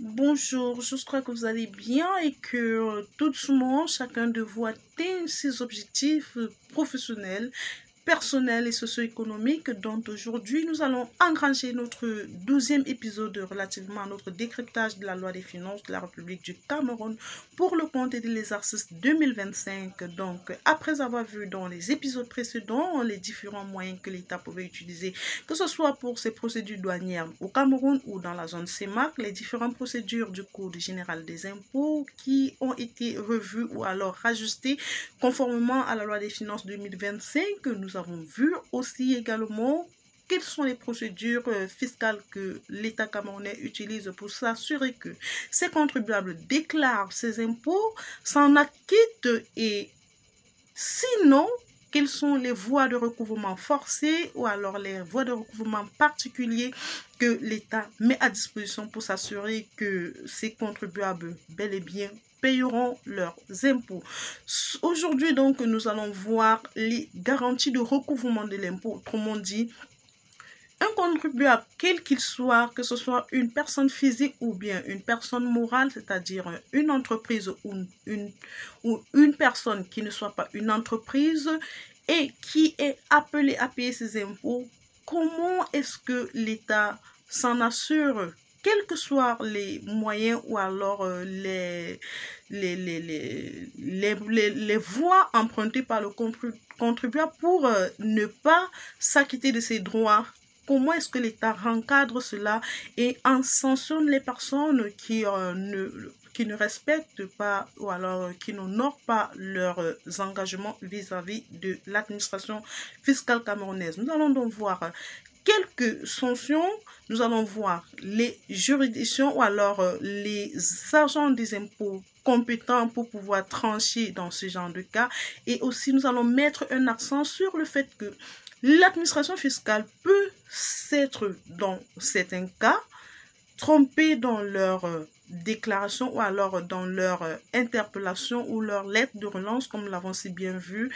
Bonjour, j'espère que vous allez bien et que tout doucement, chacun de vous atteint ses objectifs professionnels, personnels et socio-économiques. Donc aujourd'hui, nous allons engranger notre 12e épisode relativement à notre décryptage de la loi des finances de la République du Cameroun pour le compte de l'exercice 2025. Donc après avoir vu dans les épisodes précédents les différents moyens que l'État pouvait utiliser, que ce soit pour ses procédures douanières au Cameroun ou dans la zone CEMAC, les différentes procédures du Code général des impôts qui ont été revues ou alors rajustées conformément à la loi des finances 2025. Nous avons vu aussi également quelles sont les procédures fiscales que l'État camerounais utilise pour s'assurer que ses contribuables déclarent ses impôts, s'en acquittent et sinon, quelles sont les voies de recouvrement forcées ou alors les voies de recouvrement particuliers que l'État met à disposition pour s'assurer que ces contribuables bel et bien payeront leurs impôts. Aujourd'hui, donc, nous allons voir les garanties de recouvrement de l'impôt, autrement dit, un contribuable, quel qu'il soit, que ce soit une personne physique ou bien une personne morale, c'est-à-dire une entreprise ou une personne qui ne soit pas une entreprise et qui est appelée à payer ses impôts, comment est-ce que l'État s'en assure, quels que soient les moyens ou alors les voies empruntées par le contribuable pour ne pas s'acquitter de ses droits? Comment est-ce que l'État encadre cela et en sanctionne les personnes qui ne respectent pas ou alors qui n'honorent pas leurs engagements vis-à-vis de l'administration fiscale camerounaise? Nous allons donc voir quelques sanctions, nous allons voir les juridictions ou alors les agents des impôts compétents pour pouvoir trancher dans ce genre de cas, et aussi nous allons mettre un accent sur le fait que l'administration fiscale peut s'être, dans certains cas, trompée dans leur déclaration ou alors dans leur interpellation ou leur lettre de relance, comme nous l'avons si bien vu,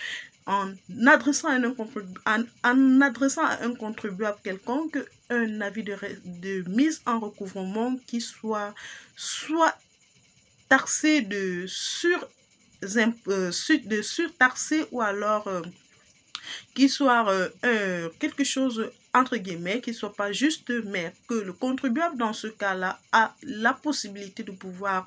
en adressant à un contribuable quelconque un avis de mise en recouvrement qui soit taxé de surtaxé ou alors qui soit quelque chose entre guillemets, qui ne soit pas juste, mais que le contribuable dans ce cas-là a la possibilité de pouvoir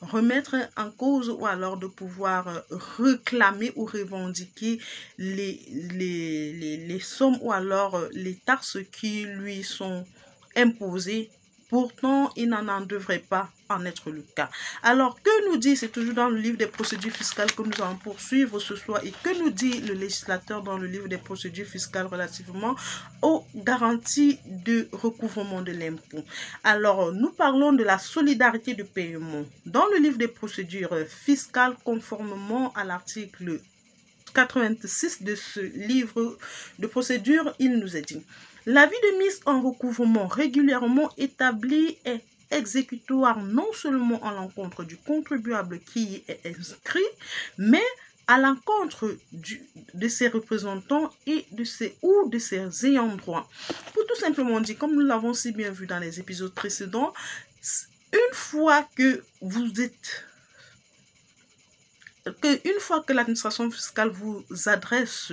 remettre en cause ou alors de pouvoir réclamer ou revendiquer les sommes ou alors les taxes qui lui sont imposées. Pourtant, il n'en devrait pas en être le cas. Alors, que nous dit, c'est toujours dans le livre des procédures fiscales que nous allons poursuivre ce soir, et que nous dit le législateur dans le livre des procédures fiscales relativement aux garanties de recouvrement de l'impôt? Alors, nous parlons de la solidarité de paiement. Dans le livre des procédures fiscales, conformément à l'article 86 de ce livre de procédure, il nous est dit: l'avis de mise en recouvrement régulièrement établi est exécutoire non seulement à l'encontre du contribuable qui y est inscrit, mais à l'encontre de ses représentants et de ses ayants droit. Pour tout simplement dire, comme nous l'avons si bien vu dans les épisodes précédents, une fois que l'administration fiscale vous adresse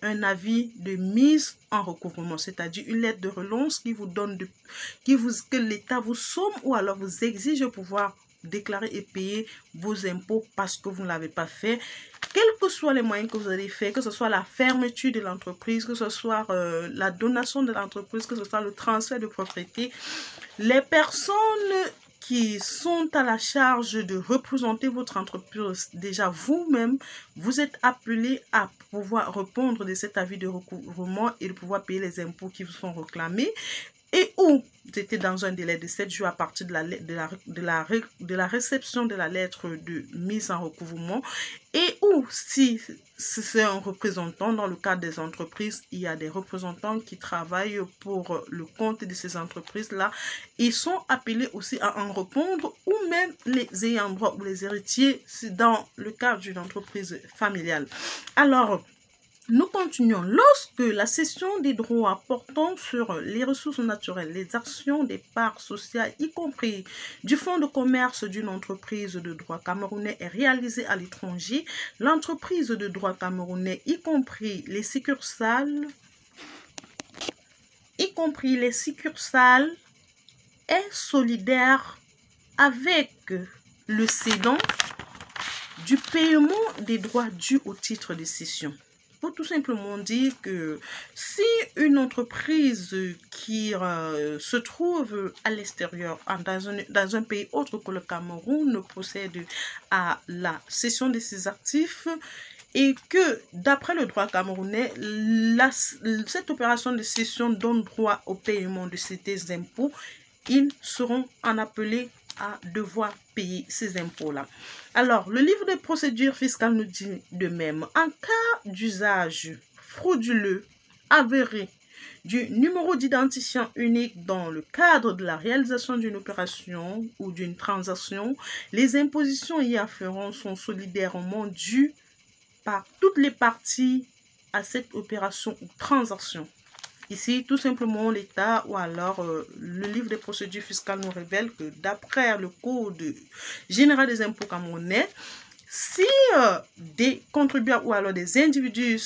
un avis de mise en recouvrement, c'est-à-dire une lettre de relance qui vous donne que l'État vous somme ou alors vous exige de pouvoir déclarer et payer vos impôts parce que vous ne l'avez pas fait, quels que soient les moyens que vous allez faire, que ce soit la fermeture de l'entreprise, que ce soit la donation de l'entreprise, que ce soit le transfert de propriété, les personnes qui sont à la charge de représenter votre entreprise, déjà vous-même, vous êtes appelé à pouvoir répondre de cet avis de recouvrement et de pouvoir payer les impôts qui vous sont réclamés, et où vous étiez dans un délai de 7 jours à partir de la réception de la lettre de mise en recouvrement, et où si c'est un représentant, dans le cadre des entreprises, il y a des représentants qui travaillent pour le compte de ces entreprises-là, ils sont appelés aussi à en répondre, ou même les ayants droit ou les héritiers dans le cadre d'une entreprise familiale. Alors, Nous continuons. Lorsque la cession des droits portant sur les ressources naturelles, les actions des parts sociales, y compris du fonds de commerce d'une entreprise de droit camerounais, est réalisée à l'étranger, l'entreprise de droit camerounais, y compris les succursales, est solidaire avec le cédant du paiement des droits dus au titre de cession. Pour tout simplement dire que si une entreprise qui se trouve à l'extérieur, dans un pays autre que le Cameroun, procède à la cession de ses actifs, et que d'après le droit camerounais, cette opération de cession donne droit au paiement de ces impôts, ils seront en appelés à devoir payer ces impôts-là. Alors, le livre de procédure fiscale nous dit de même, en cas d'usage frauduleux avéré du numéro d'identifiant unique dans le cadre de la réalisation d'une opération ou d'une transaction, les impositions y afférentes sont solidairement dues par toutes les parties à cette opération ou transaction. Ici, tout simplement, l'État ou alors le livre des procédures fiscales nous révèle que d'après le Code général des impôts camerounais, si des contribuables ou alors des individus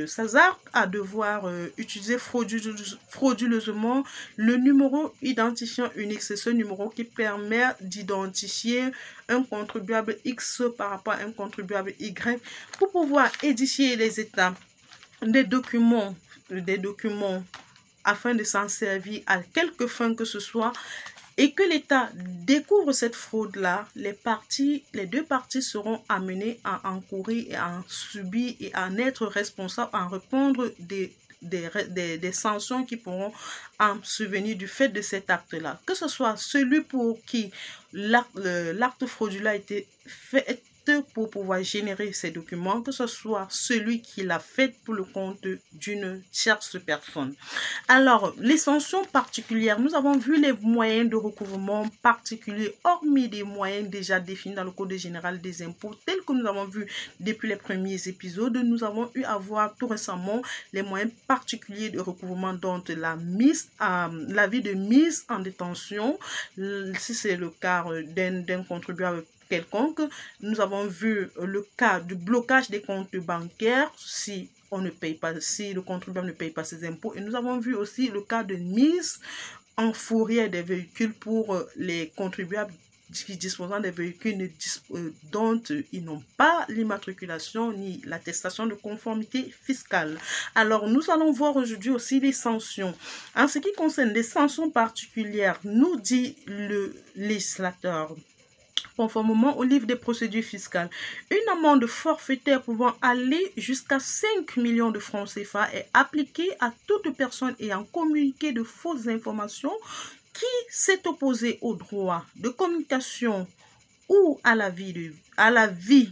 s'hasardent à devoir utiliser frauduleusement le numéro identifiant unique, c'est ce numéro qui permet d'identifier un contribuable X par rapport à un contribuable Y pour pouvoir édifier les États des documents afin de s'en servir à quelque fin que ce soit, et que l'État découvre cette fraude-là, les deux parties seront amenées à encourir et à en subir et à en être responsables, à en répondre des sanctions qui pourront en survenir du fait de cet acte-là. Que ce soit celui pour qui l'acte frauduleux a été fait pour pouvoir générer ces documents, que ce soit celui qui l'a fait pour le compte d'une tierce personne. Alors, les sanctions particulières, nous avons vu les moyens de recouvrement particuliers, hormis des moyens déjà définis dans le Code général des impôts, tels que nous avons vu depuis les premiers épisodes. Nous avons eu à voir tout récemment les moyens particuliers de recouvrement, dont l'avis de mise en détention, si c'est le cas d'un contribuable quelconque. Nous avons vu le cas du blocage des comptes bancaires si le contribuable ne paye pas ses impôts, et nous avons vu aussi le cas de mise en fourrière des véhicules pour les contribuables qui disposant des véhicules dont ils n'ont pas l'immatriculation ni l'attestation de conformité fiscale. Alors, nous allons voir aujourd'hui aussi les sanctions. En ce qui concerne les sanctions particulières, nous dit le législateur, conformément au livre des procédures fiscales, une amende forfaitaire pouvant aller jusqu'à 5 millions de francs CFA est appliquée à toute personne ayant communiqué de fausses informations qui s'est opposée au droit de communication ou à la vie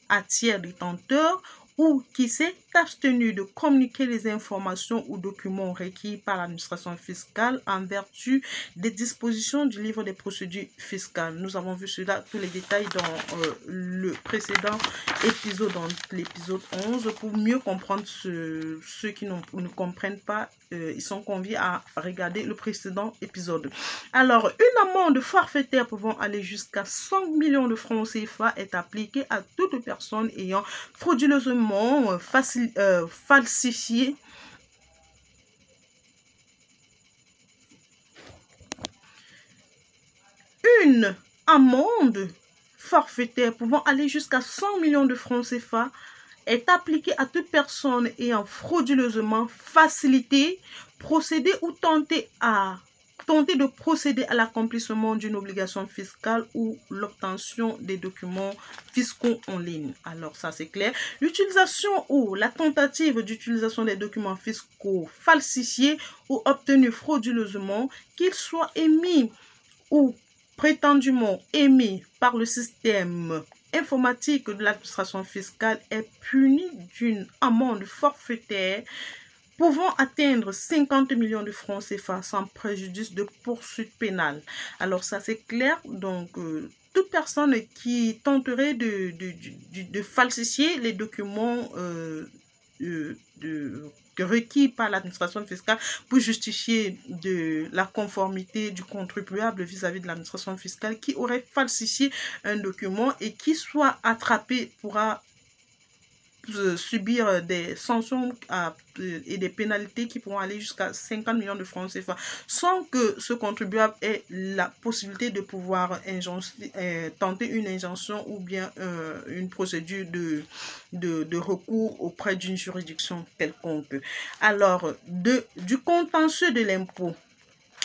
à tiers détenteur, ou qui s'est abstenu de communiquer les informations ou documents requis par l'administration fiscale en vertu des dispositions du livre des procédures fiscales. Nous avons vu cela, tous les détails dans le précédent épisode, dans l'épisode 11. Pour mieux comprendre ceux qui ne comprennent pas, ils sont conviés à regarder le précédent épisode. Alors, une amende forfaitaire pouvant aller jusqu'à 100 millions de francs CFA est appliquée à toute personne ayant frauduleusement falsifié une amende forfaitaire pouvant aller jusqu'à 100 millions de francs CFA est appliquée à toute personne ayant frauduleusement facilité, procédé ou tenté de procéder à l'accomplissement d'une obligation fiscale ou l'obtention des documents fiscaux en ligne. Alors ça c'est clair. L'utilisation ou la tentative d'utilisation des documents fiscaux falsifiés ou obtenus frauduleusement, qu'ils soient émis ou prétendument émis par le système informatique de l'administration fiscale, est puni d'une amende forfaitaire pouvant atteindre 50 millions de francs CFA sans préjudice de poursuite pénale. Alors ça c'est clair. Donc toute personne qui tenterait de falsifier les documents requis par l'administration fiscale pour justifier de la conformité du contribuable vis-à-vis de l'administration fiscale qui aurait falsifié un document et qui soit attrapé pourra subir des sanctions et des pénalités qui pourront aller jusqu'à 50 millions de francs CFA sans que ce contribuable ait la possibilité de pouvoir tenter une injonction ou bien une procédure de recours auprès d'une juridiction quelconque. Alors, du contentieux de l'impôt.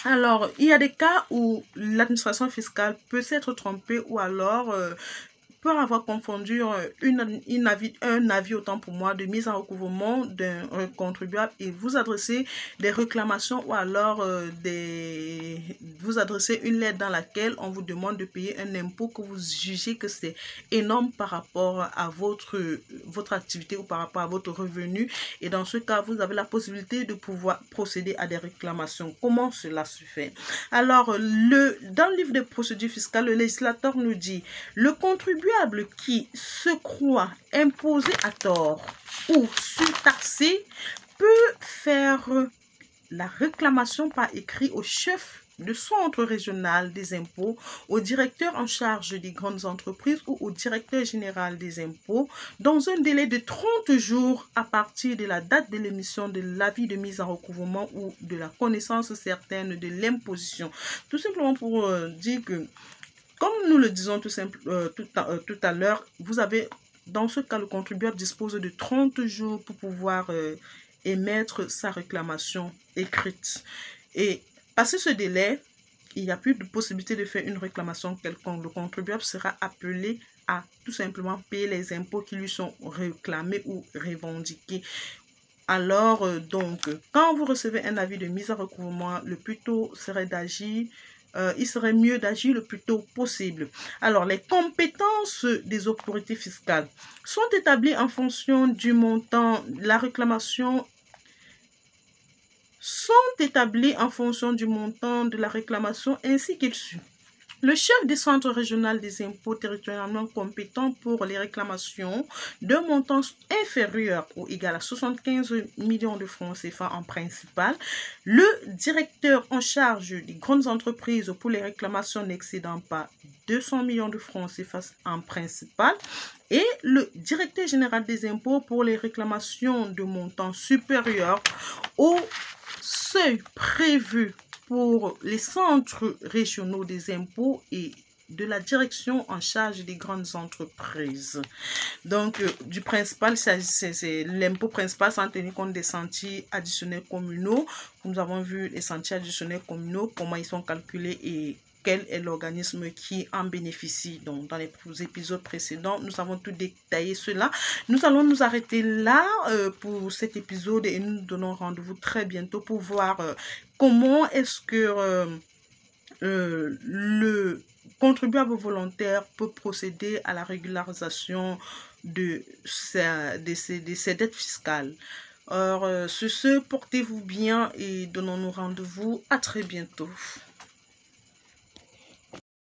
Alors, il y a des cas où l'administration fiscale peut s'être trompée ou alors peut avoir confondu un avis autant pour moi de mise en recouvrement d'un contribuable et vous adressez des réclamations ou alors vous adressez une lettre dans laquelle on vous demande de payer un impôt que vous jugez que c'est énorme par rapport à votre activité ou par rapport à votre revenu et dans ce cas vous avez la possibilité de pouvoir procéder à des réclamations. Comment cela se fait? Alors dans le livre des procédures fiscales, le législateur nous dit le contribuable qui se croit imposé à tort ou surtaxé peut faire la réclamation par écrit au chef de centre régional des impôts, au directeur en charge des grandes entreprises ou au directeur général des impôts dans un délai de 30 jours à partir de la date de l'émission de l'avis de mise en recouvrement ou de la connaissance certaine de l'imposition. Tout simplement pour dire que comme nous le disons tout à l'heure, vous avez, dans ce cas, le contribuable dispose de 30 jours pour pouvoir émettre sa réclamation écrite. Et passé ce délai, il n'y a plus de possibilité de faire une réclamation quelconque. Le contribuable sera appelé à tout simplement payer les impôts qui lui sont réclamés ou revendiqués. Alors, donc, quand vous recevez un avis de mise en recouvrement, le plus tôt serait d'agir. Il serait mieux d'agir le plus tôt possible. Alors, les compétences des autorités fiscales sont établies en fonction du montant. La réclamation de la réclamation ainsi qu'il suit. Le chef du centre régional des impôts territorialement compétent pour les réclamations d'un montant inférieur ou égal à 75 millions de francs CFA en principal, le directeur en charge des grandes entreprises pour les réclamations n'excédant pas 200 millions de francs CFA en principal et le directeur général des impôts pour les réclamations de montant supérieur au seuil prévu pour les centres régionaux des impôts et de la direction en charge des grandes entreprises. Donc, du principal, c'est l'impôt principal sans tenir compte des sentiers additionnels communaux. Nous avons vu les sentiers additionnels communaux, comment ils sont calculés et quel est l'organisme qui en bénéficie. Donc, dans les épisodes précédents, nous avons tout détaillé cela. Nous allons nous arrêter là pour cet épisode et nous donnons rendez-vous très bientôt pour voir comment est-ce que le contribuable volontaire peut procéder à la régularisation de ses dettes fiscales. Alors, sur ce, portez-vous bien et donnons-nous rendez-vous à très bientôt.